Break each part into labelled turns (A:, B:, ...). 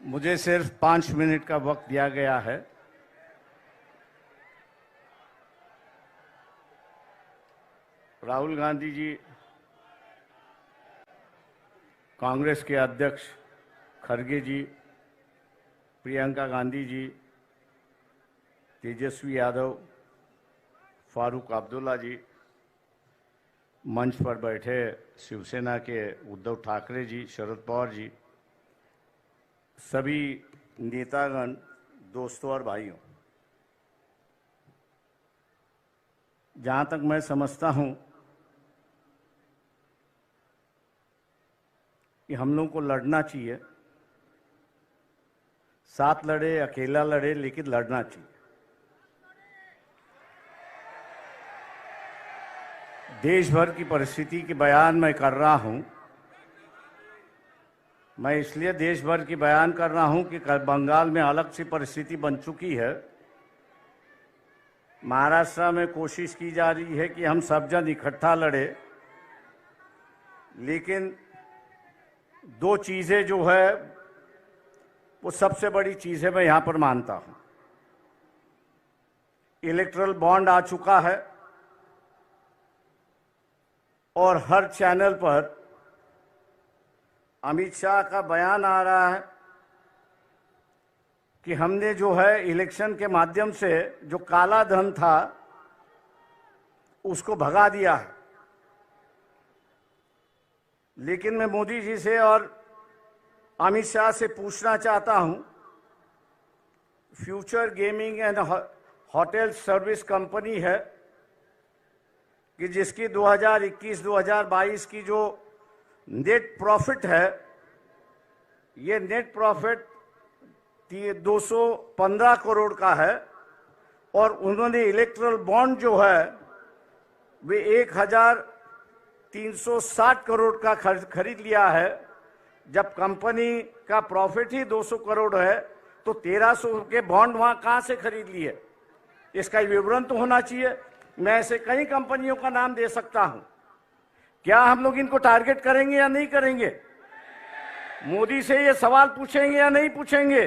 A: मुझे सिर्फ 5 मिनट का वक्त दिया गया है। राहुल गांधी जी, कांग्रेस के अध्यक्ष खड़गे जी, प्रियंका गांधी जी, तेजस्वी यादव, फारूक अब्दुल्ला जी, मंच पर बैठे शिवसेना के उद्धव ठाकरे जी, शरद पवार जी, सभी नेतागण, दोस्तों और भाइयों, जहां तक मैं समझता हूं कि हम लोग को लड़ना चाहिए, साथ लड़े, अकेला लड़े, लेकिन लड़ना चाहिए। देश भर की परिस्थिति की बयान मैं कर रहा हूं। मैं इसलिए देश भर की बयान कर रहा हूं कि बंगाल में अलग सी परिस्थिति बन चुकी है। महाराष्ट्र में कोशिश की जा रही है कि हम सब जन इकट्ठा लड़े, लेकिन दो चीजें जो है वो सबसे बड़ी चीज है, मैं यहां पर मानता हूं। इलेक्टरल बॉन्ड आ चुका है और हर चैनल पर अमित शाह का बयान आ रहा है कि हमने जो है इलेक्शन के माध्यम से जो काला धन था उसको भगा दिया है। लेकिन मैं मोदी जी से और अमित शाह से पूछना चाहता हूं, future gaming and hotel service company है कि जिसकी 2021-2022 की जो नेट प्रॉफिट है, ये नेट प्रॉफिट 215 करोड़ का है और उन्होंने इलेक्ट्रल बॉन्ड जो है वे 1360 करोड़ का खरीद लिया है। जब कंपनी का प्रॉफिट ही 200 करोड़ है तो 1300 के बॉन्ड वहां कहां से खरीद लिए? इसका विवरण तो होना चाहिए। मैं ऐसे कई कंपनियों का नाम दे सकता हूं। क्या हम लोग इनको टारगेट करेंगे या नहीं करेंगे? मोदी से ये सवाल पूछेंगे या नहीं पूछेंगे?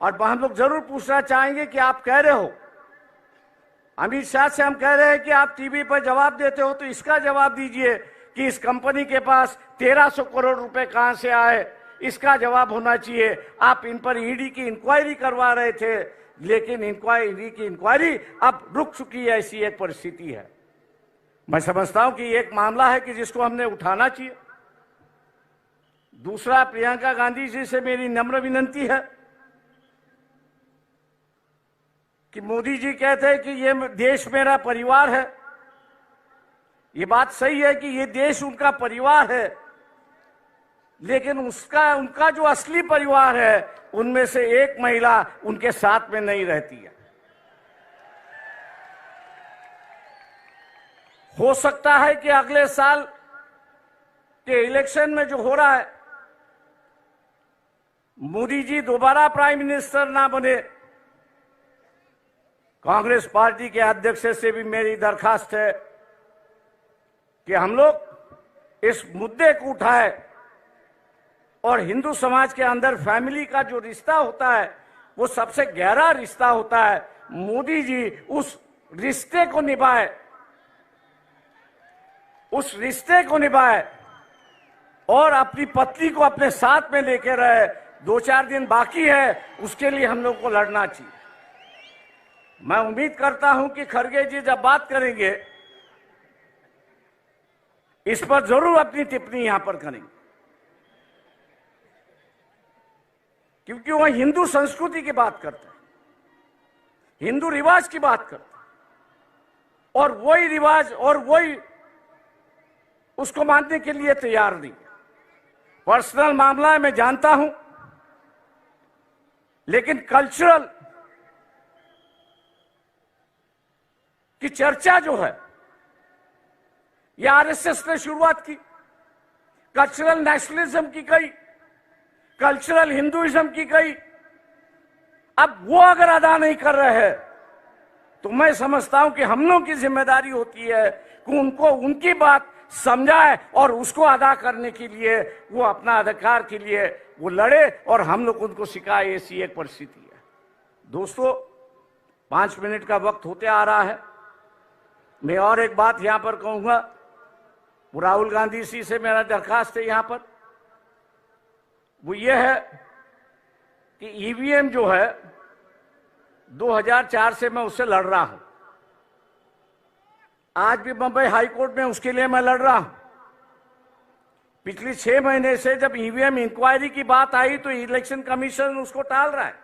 A: और हम लोग जरूर पूछना चाहेंगे कि आप कह रहे हो, अमित शाह से हम कह रहे हैं कि आप टीवी पर जवाब देते हो, तो इसका जवाब दीजिए कि इस कंपनी के पास 1300 करोड़ रुपए कहां से आए, इसका जवाब होना चाहिए। आप इन पर ईडी की इंक्वायरी करवा रहे थे, लेकिन ईडी की इंक्वायरी अब रुक चुकी है। ऐसी एक परिस्थिति है। मैं समझता हूं कि एक मामला है कि जिसको हमने उठाना चाहिए। दूसरा, प्रियंका गांधी जी से मेरी नम्र विनती है कि मोदी जी कहते हैं कि ये देश मेरा परिवार है। ये बात सही है कि ये देश उनका परिवार है, लेकिन उनका जो असली परिवार है उनमें से एक महिला उनके साथ में नहीं रहती है। हो सकता है कि अगले साल के इलेक्शन में जो हो रहा है, मोदी जी दोबारा प्राइम मिनिस्टर ना बने। कांग्रेस पार्टी के अध्यक्ष से भी मेरी दरखास्त है कि हम लोग इस मुद्दे को उठाए और हिंदू समाज के अंदर फैमिली का जो रिश्ता होता है वो सबसे गहरा रिश्ता होता है। मोदी जी उस रिश्ते को निभाए, उस रिश्ते को निभाए और अपनी पत्नी को अपने साथ में लेकर रहे। 2-4 दिन बाकी है, उसके लिए हम लोग को लड़ना चाहिए। मैं उम्मीद करता हूं कि खड़गे जी जब बात करेंगे इस पर जरूर अपनी टिप्पणी यहां पर करेंगे, क्योंकि वह हिंदू संस्कृति की बात करते हैं, हिंदू रिवाज की बात करते हैं और वही रिवाज और वही उसको मानने के लिए तैयार नहीं। पर्सनल मामला है, मैं जानता हूं, लेकिन कल्चरल की चर्चा जो है ये आरएसएस ने शुरुआत की, कल्चरल नेशनलिज्म की गई, कल्चरल हिंदुइज्म की गई। अब वो अगर अदा नहीं कर रहे हैं तो मैं समझता हूं कि हम लोग की जिम्मेदारी होती है कि उनको उनकी बात समझा है और उसको अदा करने के लिए वो अपना अधिकार के लिए वो लड़े और हम लोग उनको सिखाए। ऐसी एक परिस्थिति है। दोस्तों, 5 मिनट का वक्त होते आ रहा है। मैं और एक बात यहां पर कहूंगा। राहुल गांधी जी से मेरा दरखास्त है यहां पर, वो ये है कि ईवीएम जो है 2004 से मैं उससे लड़ रहा हूं। आज भी बंबई हाई कोर्ट में उसके लिए मैं लड़ रहा हूं। पिछले 6 महीने से जब ईवीएम इंक्वायरी की बात आई तो इलेक्शन कमीशन उसको टाल रहा है।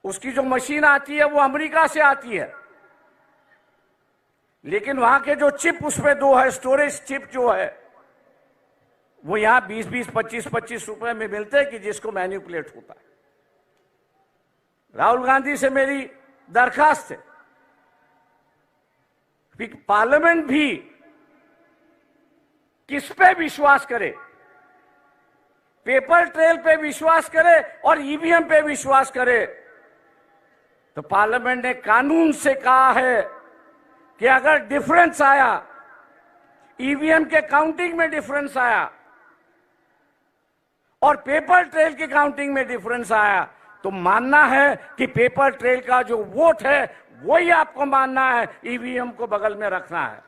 A: उसकी जो मशीन आती है वो अमेरिका से आती है, लेकिन वहां के जो चिप उसमें 2 है, स्टोरेज चिप जो है, वो यहां 20-20, 25-25 रुपए में मिलते हैं कि जिसको मैनिपुलेट होता है। राहुल गांधी से मेरी दरखास्त है कि पार्लियामेंट भी किस पे विश्वास करे, पेपर ट्रेल पे विश्वास करे और ईवीएम पे विश्वास करे। तो पार्लियामेंट ने कानून से कहा है कि अगर डिफरेंस आया, ईवीएम के काउंटिंग में डिफरेंस आया और पेपर ट्रेल की काउंटिंग में डिफरेंस आया, तो मानना है कि पेपर ट्रेल का जो वोट है वही आपको मानना है, ईवीएम को बगल में रखना है।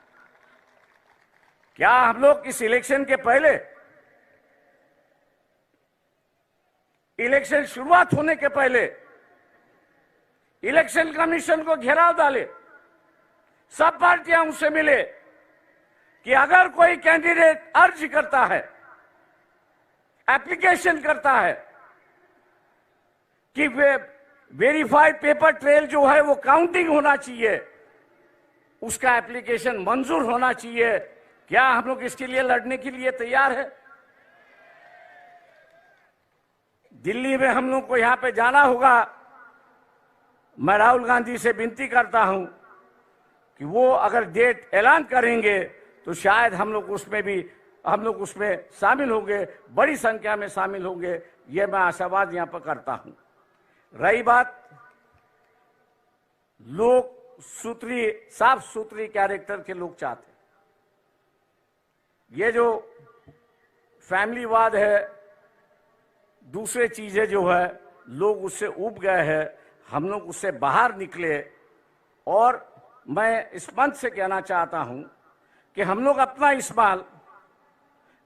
A: क्या हम लोग इस इलेक्शन के पहले, इलेक्शन शुरुआत होने के पहले इलेक्शन कमीशन को घेराव डाले, सब पार्टियां उनसे मिले कि अगर कोई कैंडिडेट अर्ज करता है, एप्लीकेशन करता है कि वेरीफाइड पेपर ट्रेल जो है वो काउंटिंग होना चाहिए, उसका एप्लीकेशन मंजूर होना चाहिए। क्या हम लोग इसके लिए लड़ने के लिए तैयार है? दिल्ली में हम लोग को यहां पे जाना होगा। मैं राहुल गांधी से विनती करता हूं कि वो अगर डेट ऐलान करेंगे तो शायद हम लोग उसमें शामिल होंगे, बड़ी संख्या में शामिल होंगे, ये मैं आशावाद यहां पर करता हूं। रही बात लोग साफ सुथरी कैरेक्टर के लोग चाहते हैं। ये जो फैमिलीवाद है, दूसरे चीजें जो है, लोग उससे ऊब गए हैं। हम लोग उससे बाहर निकले और मैं इस मंच से कहना चाहता हूं कि हम लोग अपना इस्तेमाल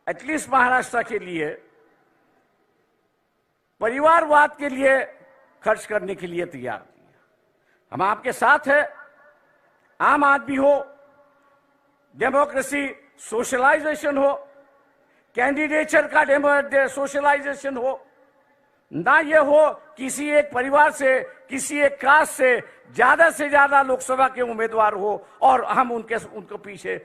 A: एटलीस्ट महाराष्ट्र के लिए परिवारवाद के लिए खर्च करने के लिए तैयार हैं। हम आपके साथ हैं। आम आदमी हो, डेमोक्रेसी सोशलाइजेशन हो, कैंडिडेचर का सोशलाइजेशन हो, ना ये हो किसी एक परिवार से, किसी एक कास्ट से ज्यादा लोकसभा के उम्मीदवार हो और हम उनको पीछे